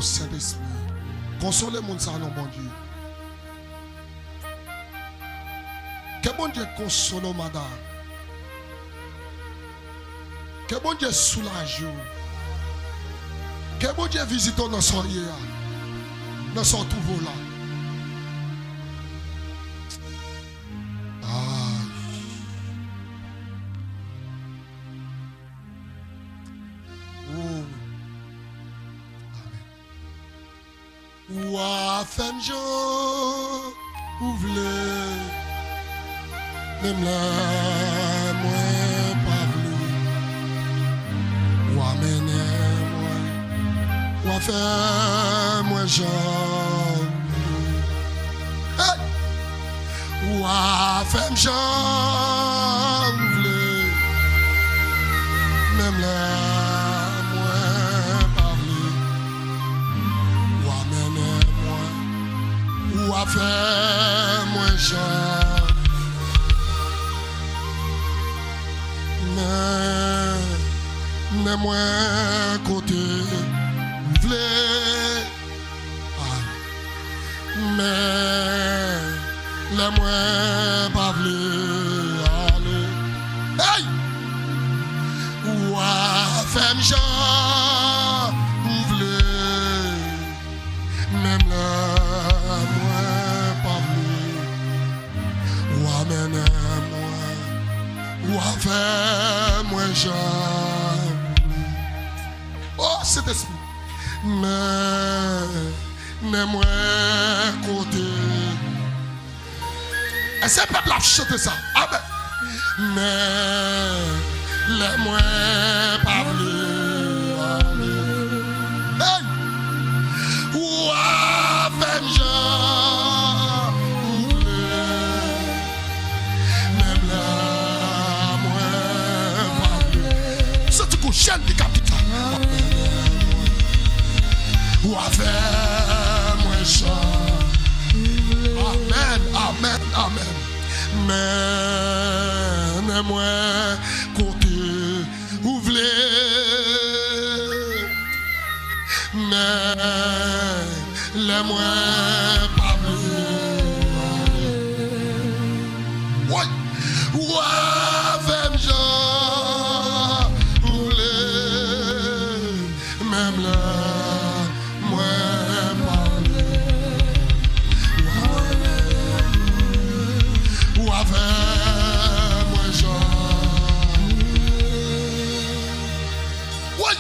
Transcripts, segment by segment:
au Saint-Esprit. Consolez mon ça, non, bon Dieu. Que bon Dieu console, madame. Que bon Dieu soulage. Que bon Dieu visite dans son lieu. Dans son trouveau là. Ouah, femme Jean, ouvre-le. Même là, moi, pas voulu. Ouah, menez-moi. Ouah, fais-moi Jean. Hey! Ouah, femme Jean, ouvre-le. Même là. Fais-moi Jean, mais moi côté v'lé, mais les moi pas v'lé aller, hey, ouah fais-moi Jean, v'lé, même là. Ouah, fais-moi Jean. Oh, cet esprit. Mais moi côté. Est-ce que pas de la chanter ça? Amen. Mais les moi parler. Hey! Ouah, fais-moi Jean. Chaîne du capital. Ou avec moi Jean. Amen, amen, amen. Mais moi côté ouvrez. Mais les moi pas oui. Ou avec Jean. Même là, moi parler, ou avec moi Jean, oui,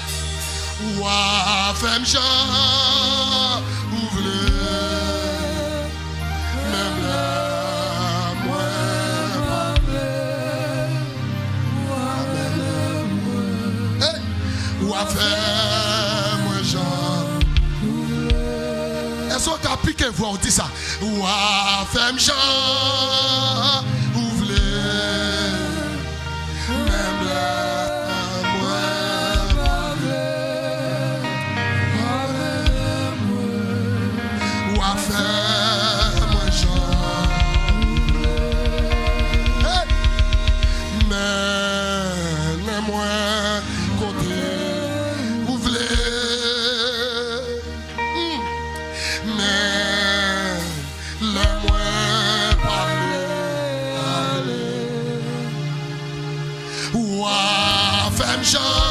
ou avec Jean, ouvrez, même là, moi parler, ou avec est-ce qu'on a piqué voix, on dit ça? Ouah, femme Jean, ouvrez, même là, moi, ouah, femme Jean, hey! Mais moi, côté, ouvrez. Jean.